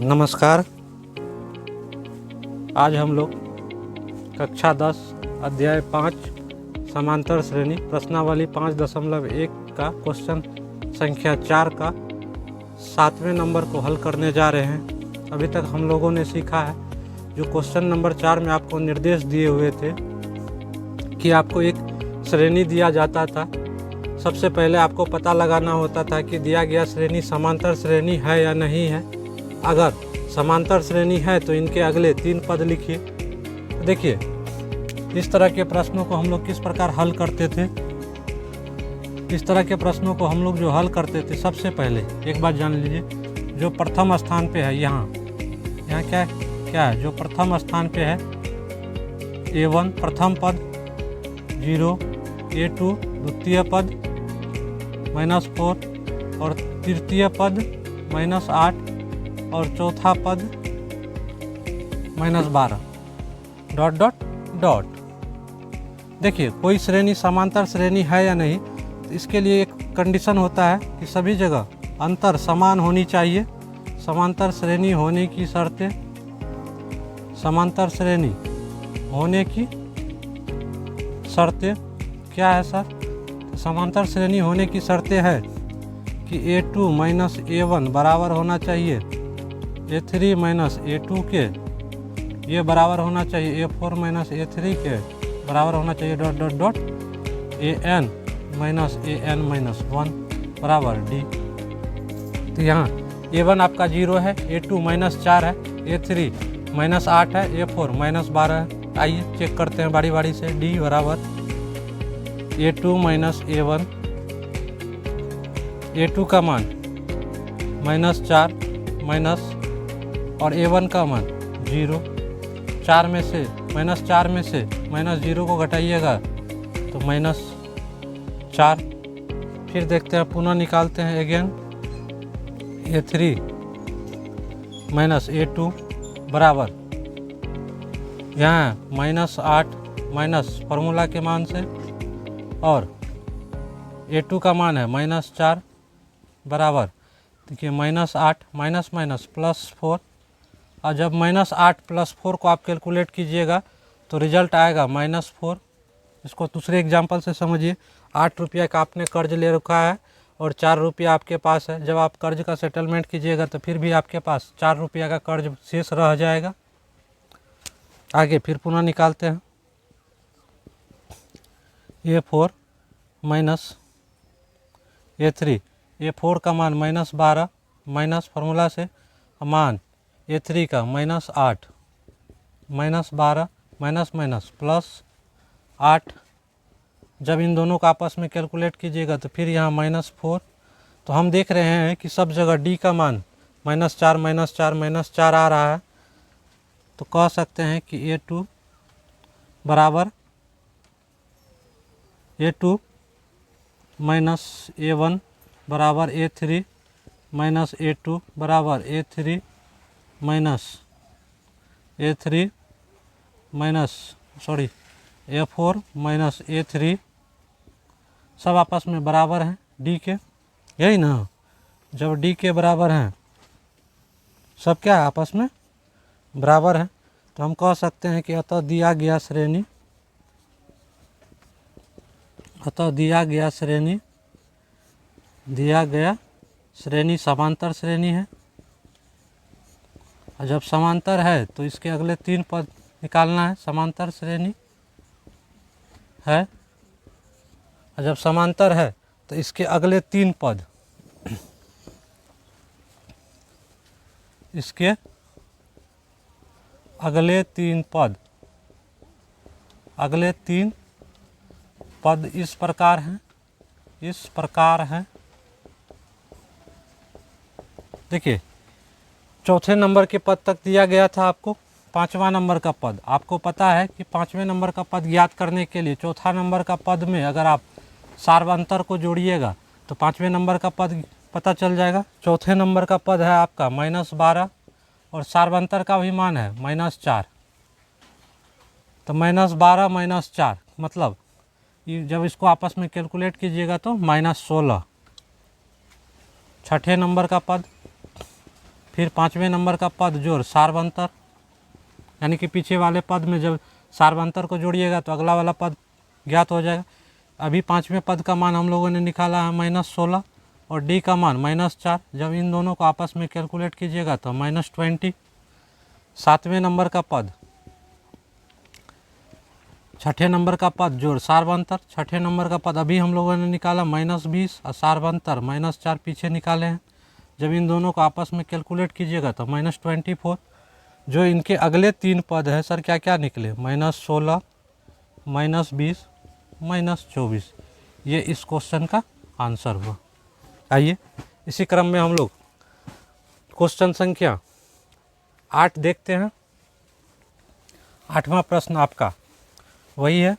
नमस्कार। आज हम लोग कक्षा 10 अध्याय 5 समांतर श्रेणी प्रश्नावली 5.1 का क्वेश्चन संख्या 4 का 7वें नंबर को हल करने जा रहे हैं। अभी तक हम लोगों ने सीखा है जो क्वेश्चन नंबर 4 में आपको निर्देश दिए हुए थे कि आपको एक श्रेणी दिया जाता था। सबसे पहले आपको पता लगाना होता था कि दिया गया श्रेणी समांतर श्रेणी है या नहीं है। अगर समांतर श्रेणी है तो इनके अगले 3 पद लिखिए। देखिए, इस तरह के प्रश्नों को हम लोग किस प्रकार हल करते थे। इस तरह के प्रश्नों को हम लोग जो हल करते थे, सबसे पहले एक बात जान लीजिए, जो प्रथम स्थान पे है यहाँ क्या है, जो प्रथम स्थान पे है A1 प्रथम पद 0, A2 द्वितीय पद -4 और तृतीय पद -8 और चौथा पद -12 ... देखिए, कोई श्रेणी समांतर श्रेणी है या नहीं, तो इसके लिए एक कंडीशन होता है कि सभी जगह अंतर समान होनी चाहिए। समांतर श्रेणी होने की शर्तें, समांतर श्रेणी होने की शर्तें क्या है सर? तो समांतर श्रेणी होने की शर्तें है कि A2 - A1 बराबर होना चाहिए A3 - A2 के, ये बराबर होना चाहिए A4 - A3 के, बराबर होना चाहिए ... AN - AN - 1 बराबर D। तो यहाँ A1 आपका 0 है, A2 -4 है, A3 -8 है, A4 -12 है। आइए चेक करते हैं बारी बारी से। D बराबर A2 - A1, A2 का मान -4 माइनस और A1 का मान 0। 4 में से -0 को घटाइएगा तो -4। फिर देखते हैं, पुनः निकालते हैं अगेन। A3 - A2 बराबर यहाँ -8 माइनस फार्मूला के मान से, और A2 का मान है -4 बराबर, देखिए -8 माइनस +4, और जब -8 + 4 को आप कैलकुलेट कीजिएगा तो रिजल्ट आएगा -4। इसको दूसरे एग्जांपल से समझिए। 8 रुपया का आपने कर्ज ले रखा है और 4 रुपया आपके पास है। जब आप कर्ज का सेटलमेंट कीजिएगा तो फिर भी आपके पास 4 रुपया का कर्ज शेष रह जाएगा। आगे फिर पुनः निकालते हैं। A4 - A3, A4 का मान -12 माइनस फार्मूला से, मान A3 का -8 -12 माइनस +8। जब इन दोनों का आपस में कैलकुलेट कीजिएगा तो फिर यहाँ -4। तो हम देख रहे हैं कि सब जगह D का मान -4 आ रहा है। तो कह सकते हैं कि A2 बराबर A2 - A1 बराबर A3 A2 बराबर A3 A4 A3, सब आपस में बराबर हैं D के, यही ना। जब D के बराबर हैं, सब क्या है, आपस में बराबर हैं, तो हम कह सकते हैं कि अतः दिया गया श्रेणी समांतर श्रेणी है। और जब समांतर है तो इसके अगले 3 पद निकालना है। समांतर श्रेणी है, और जब समांतर है तो इसके अगले 3 पद, इसके अगले 3 पद इस प्रकार हैं। देखिए, चौथे नंबर के पद तक दिया गया था आपको। 5वां नंबर का पद, आपको पता है कि 5वें नंबर का पद ज्ञात करने के लिए चौथा नंबर का पद में अगर आप सार्वंतर को जोड़िएगा तो 5वें नंबर का पद पता चल जाएगा। चौथे नंबर का पद है आपका -12 और सार्वंतर का भी मान है -4। तो -12 -4 मतलब जब इसको आपस में कैलकुलेट कीजिएगा तो -16। छठे नंबर का पद फिर 5वें नंबर का पद जोड़ सार्वंतर, यानी कि पीछे वाले पद में जब सार्वंतर को जोड़िएगा तो अगला वाला पद ज्ञात हो जाएगा। अभी 5वें पद का मान हम लोगों ने निकाला है -16 और डी का मान -4। जब इन दोनों को आपस में कैलकुलेट कीजिएगा तो -20। 7वें नंबर का पद, 6ठे नंबर का पद जोड़ सार्वंतर, 6ठे नंबर का पद अभी हम लोगों ने निकाला -20 और सार्वंतर -4 पीछे निकाले हैं। जब इन दोनों को आपस में कैलकुलेट कीजिएगा तो -24। जो इनके अगले 3 पद है सर क्या क्या निकले, -16, -20, -24। ये इस क्वेश्चन का आंसर हुआ। आइए इसी क्रम में हम लोग क्वेश्चन संख्या 8 देखते हैं। 8वां प्रश्न आपका वही है।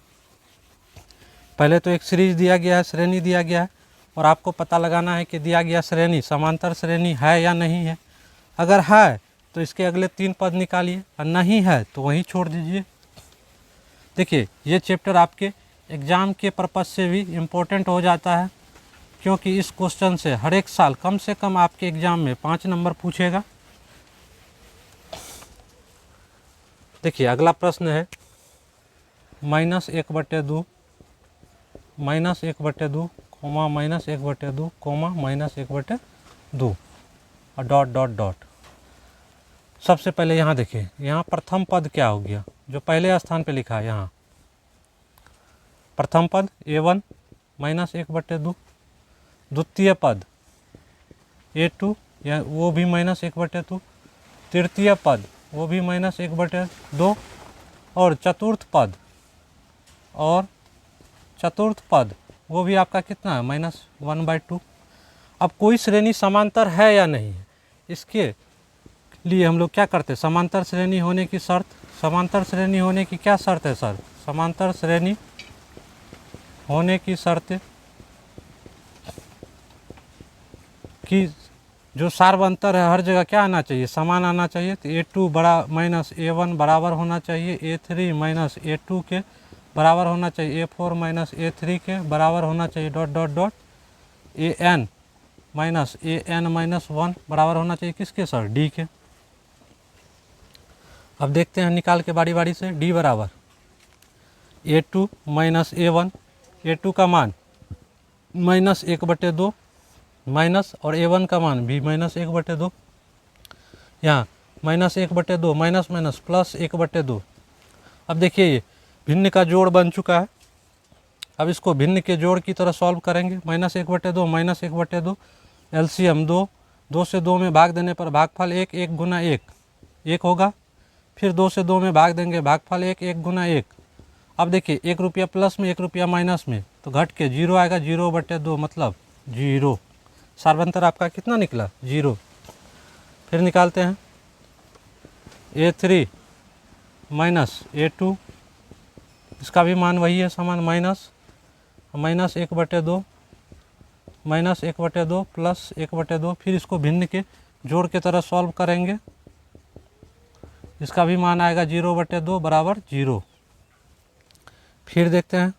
पहले तो एक सीरीज दिया गया है, श्रेणी दिया गया है और आपको पता लगाना है कि दिया गया श्रेणी समांतर श्रेणी है या नहीं है। अगर है तो इसके अगले 3 पद निकालिए और नहीं है तो वहीं छोड़ दीजिए। देखिए ये चैप्टर आपके एग्ज़ाम के पर्पज़ से भी इम्पोर्टेंट हो जाता है, क्योंकि इस क्वेश्चन से हर एक साल कम से कम आपके एग्ज़ाम में 5 नंबर पूछेगा। देखिए अगला प्रश्न है -1/2, -1/2, -1/2, -1/2 और डॉट डॉट डॉट। सबसे पहले यहाँ देखिए, यहाँ प्रथम पद क्या हो गया जो पहले स्थान पे लिखा है। यहाँ प्रथम पद A1 -1/2, द्वितीय पद A2 या वो भी -1/2, तृतीय पद वो भी -1/2 और चतुर्थ पद वो भी आपका कितना है -1/2। अब कोई श्रेणी समांतर है या नहीं है, इसके लिए हम लोग क्या करते हैं, समांतर श्रेणी होने की शर्त, समांतर श्रेणी होने की क्या शर्त है सर, समांतर श्रेणी होने की शर्त कि जो सार्वंतर है हर जगह क्या आना चाहिए, समान आना चाहिए। तो A2 बड़ा -A1 बराबर होना चाहिए A3 -A2 के बराबर होना चाहिए, A4 -A3 के बराबर होना चाहिए, डॉट डॉट डॉट AN -1 बराबर होना चाहिए किसके सर, D के। अब देखते हैं निकाल के बारी बारी से। D बराबर A2 -A1, A2 का मान -1/2 माइनस और A1 का मान भी -1/2। यहाँ -1/2 माइनस माइनस +1/2। अब देखिए ये भिन्न का जोड़ बन चुका है। अब इसको भिन्न के जोड़ की तरह सॉल्व करेंगे। -1/2 -1/2 एलसीएम 2, 2 से 2 में भाग देने पर भागफल 1, 1 गुना 1 होगा। फिर 2 से 2 में भाग देंगे, भागफल 1, 1 गुना 1। अब देखिए 1 रुपया प्लस में 1 रुपया माइनस में तो घट के 0 आएगा, 0/2 मतलब 0। सार्वंतर आपका कितना निकला, 0। फिर निकालते हैं A3 -A2, इसका भी मान वही है समान, -1/2 +1/2 फिर इसको भिन्न के जोड़ के तरह सॉल्व करेंगे। इसका भी मान आएगा 0/2 बराबर 0। फिर देखते हैं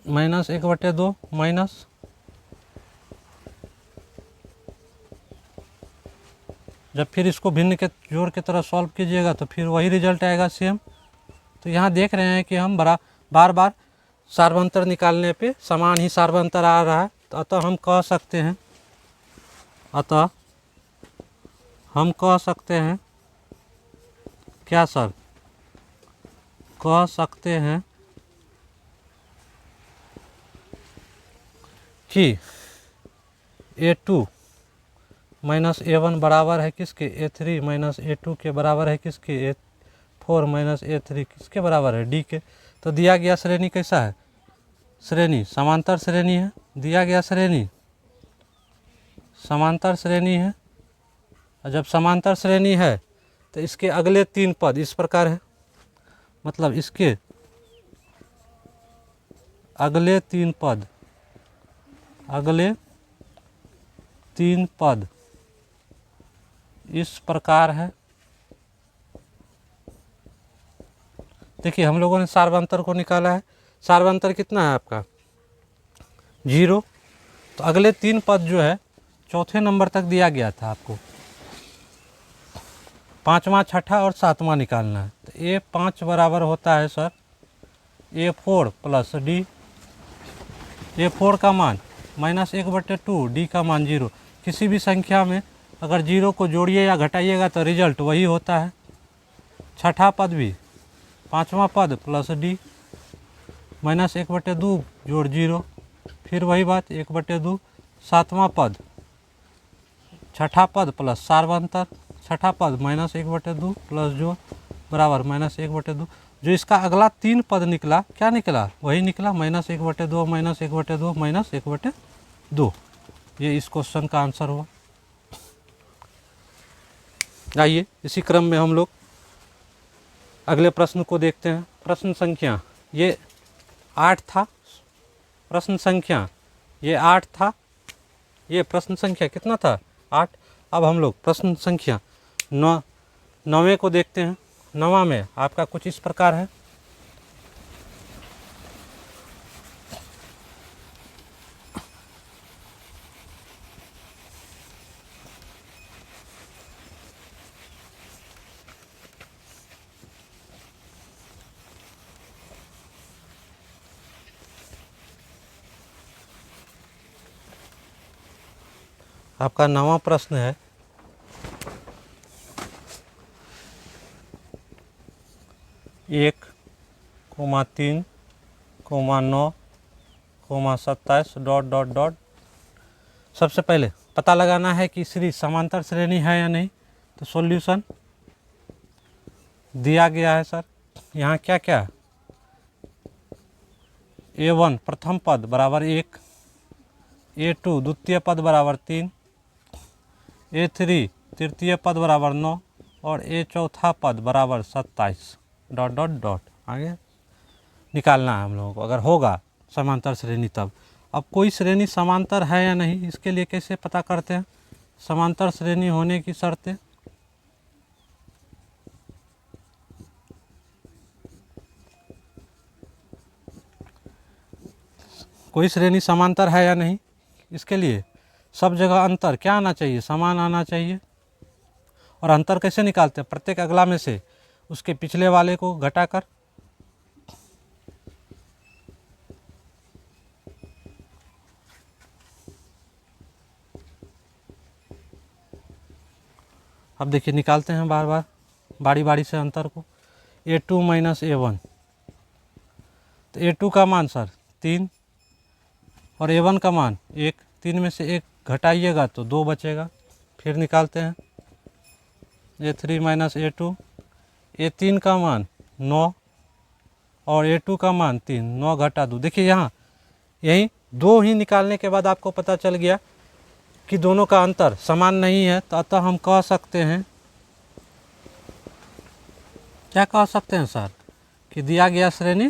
-1/2 माइनस जब फिर इसको भिन्न के जोड़ की तरह सॉल्व कीजिएगा तो फिर वही रिजल्ट आएगा सेम। तो यहाँ देख रहे हैं कि हम बार बार सार्वंतर निकालने पे समान ही सार्वंतर आ रहा है। तो अतः हम कह सकते हैं क्या सर, कह सकते हैं कि A2 -A1 बराबर है किसके, A3 -A2 के बराबर है किसके, A4 -A3 किसके बराबर है, D के। तो दिया गया श्रेणी कैसा है, श्रेणी समांतर श्रेणी है। दिया गया श्रेणी समांतर श्रेणी है। और जब समांतर श्रेणी है तो इसके अगले 3 पद इस प्रकार है, मतलब इसके अगले 3 पद इस प्रकार है। देखिए हम लोगों ने सार्वंतर को निकाला है। सार्वंतर कितना है आपका, 0। तो अगले 3 पद जो है चौथे नंबर तक दिया गया था आपको, 5वां, 6ठा और 7वां निकालना है। तो A5 बराबर होता है sir A4 plus D। A4 का मान -1/2, D का मान 0। किसी भी संख्या में अगर 0 को जोड़िए या घटाइएगा तो रिजल्ट वही होता है। 6ठा पद भी 5वां पद प्लस D, -1/2 जोड़ 0, फिर वही बात 1/2। 7वां पद 6ठा पद प्लस सार्वंतर, 6ठा पद -1/2 प्लस जो बराबर -1/2। जो इसका अगला 3 पद निकला, क्या निकला? वही निकला -1/2, -1/2, -1/2। ये इस क्वेश्चन का आंसर हुआ। आइए इसी क्रम में हम लोग अगले प्रश्न को देखते हैं। प्रश्न संख्या ये 8 था, प्रश्न संख्या ये 8 था, ये प्रश्न संख्या कितना था? 8। अब हम लोग प्रश्न संख्या 9वें को देखते हैं। 9वां में आपका कुछ इस प्रकार है। आपका 9वां प्रश्न है, 1,3,9,27 ... सबसे पहले पता लगाना है कि श्री समांतर श्रेणी है या नहीं। तो सॉल्यूशन दिया गया है सर। यहाँ क्या क्या है? A1 प्रथम पद बराबर 1, A2 द्वितीय पद बराबर 3, A3 तृतीय पद बराबर 9 और A चौथा पद बराबर 27 ... आगे निकालना है हम लोगों को, अगर होगा समांतर श्रेणी तब। अब कोई श्रेणी समांतर है या नहीं, इसके लिए कैसे पता करते हैं? समांतर श्रेणी होने की शर्तें। कोई श्रेणी समांतर है या नहीं, इसके लिए सब जगह अंतर क्या आना चाहिए? समान आना चाहिए। और अंतर कैसे निकालते हैं? प्रत्येक अगला में से उसके पिछले वाले को घटाकर। अब देखिए निकालते हैं बार बार बारी बारी से अंतर को। A2 माइनस A1, तो A2 का मान सर 3 और A1 का मान 1। 3 में से 1 घटाइएगा तो 2 बचेगा। फिर निकालते हैं A3 माइनस A2, A3 का मान 9 और A2 का मान 3, 9 घटा 2। देखिए यहाँ यही 2 ही निकालने के बाद आपको पता चल गया कि दोनों का अंतर समान नहीं है। तो अतः हम कह सकते हैं, क्या कह सकते हैं सर? कि दिया गया श्रेणी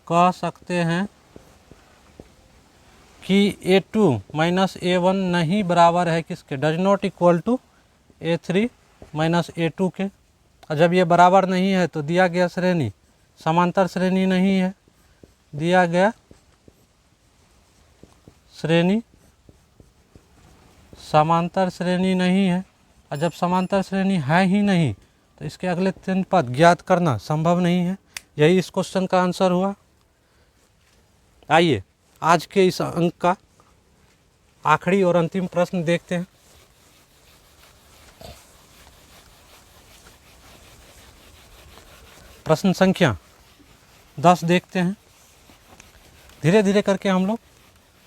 कह सकते हैं कि A2 माइनस A1 नहीं बराबर है किसके? Does not equal to A3 minus A2 के। और जब ये बराबर नहीं है तो दिया गया श्रेणी समांतर श्रेणी नहीं है। दिया गया श्रेणी समांतर श्रेणी नहीं है। और जब समांतर श्रेणी है ही नहीं तो इसके अगले 3 पद ज्ञात करना संभव नहीं है। यही इस क्वेश्चन का आंसर हुआ। आइए आज के इस अंक का आखिरी और अंतिम प्रश्न देखते हैं। प्रश्न संख्या 10 देखते हैं। धीरे धीरे करके हम लोग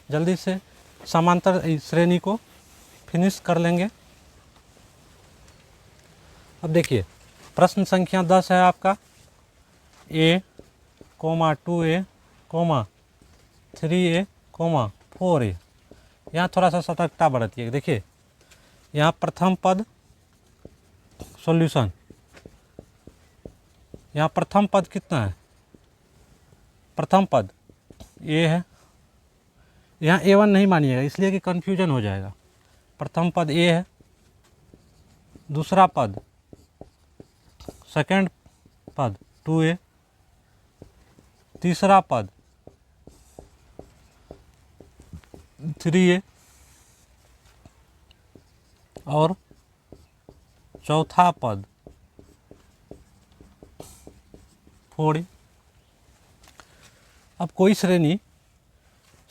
जल्दी से समांतर श्रेणी को फिनिश कर लेंगे। अब देखिए प्रश्न संख्या 10 है आपका A, 2A, 3A, 4A। यहाँ थोड़ा सा सतर्कता बरतिए। देखिए यहाँ प्रथम पद सॉल्यूशन, यहाँ प्रथम पद कितना है? प्रथम पद A है। यहाँ A1 नहीं मानिएगा इसलिए कि कन्फ्यूजन हो जाएगा। प्रथम पद A है, दूसरा पद सेकंड पद 2A, तीसरा पद 3a और चौथा पद 4a। अब कोई श्रेणी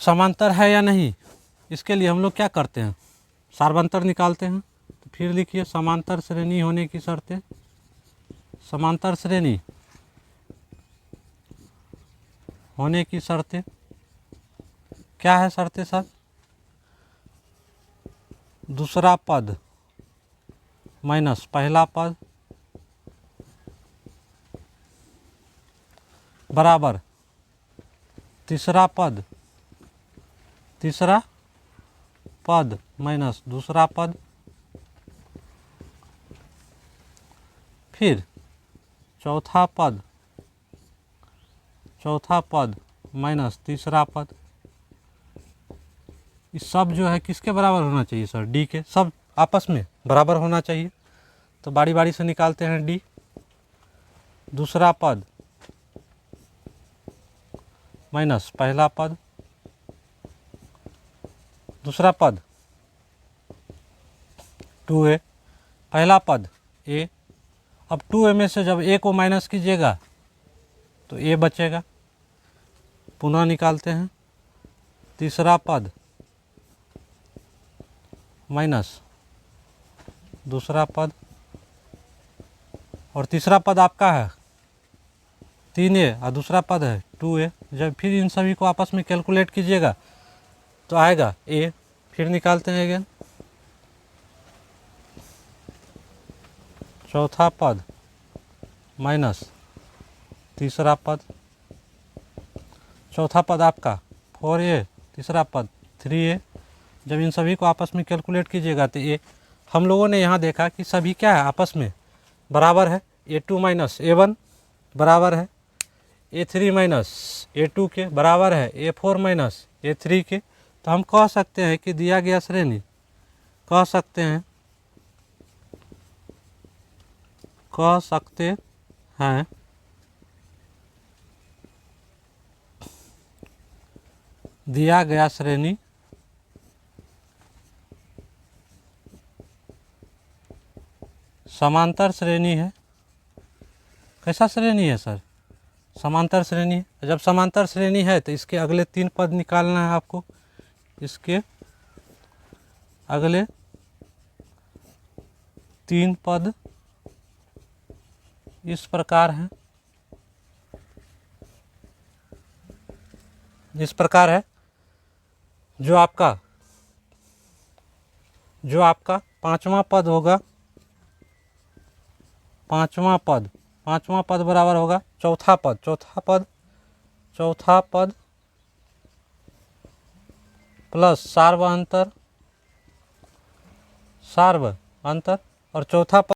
समांतर है या नहीं, इसके लिए हम लोग क्या करते हैं, सार्वंतर निकालते हैं। तो फिर लिखिए समांतर श्रेणी होने की शर्तें। समांतर श्रेणी होने की शर्तें क्या है शर्तें सर? दूसरा पद माइनस पहला पद बराबर तीसरा पद माइनस दूसरा पद, फिर चौथा पद माइनस तीसरा पद। ये सब जो है किसके बराबर होना चाहिए सर? डी के, सब आपस में बराबर होना चाहिए। तो बारी बारी से निकालते हैं डी। दूसरा पद माइनस पहला पद, दूसरा पद 2a, पहला पद a। अब 2a में से जब a को माइनस कीजिएगा तो a बचेगा। पुनः निकालते हैं। तीसरा पद माइनस दूसरा पद, और तीसरा पद आपका है 3a और दूसरा पद है 2a। जब फिर इन सभी को आपस में कैलकुलेट कीजिएगा तो आएगा a। फिर निकालते हैं अगेन। चौथा पद माइनस तीसरा पद, चौथा पद आपका 4a, तीसरा पद 3a। जब इन सभी को आपस में कैलकुलेट कीजिएगा तो a, हम लोगों ने यहाँ देखा कि सभी क्या है आपस में बराबर है। a2 माइनस a1 बराबर है a3 माइनस a2 के, बराबर है a4 माइनस a3 के। तो हम कह सकते हैं कि दिया गया श्रेणी, कह सकते हैं दिया गया श्रेणी समांतर श्रेणी है। कैसा श्रेणी है सर? समांतर श्रेणी है। जब समांतर श्रेणी है तो इसके अगले 3 पद निकालना है आपको। इसके अगले 3 पद इस प्रकार हैं, इस प्रकार है। जो आपका पांचवा पद होगा, पांचवा पद बराबर होगा चौथा पद प्लस सार्व अंतर और चौथा पद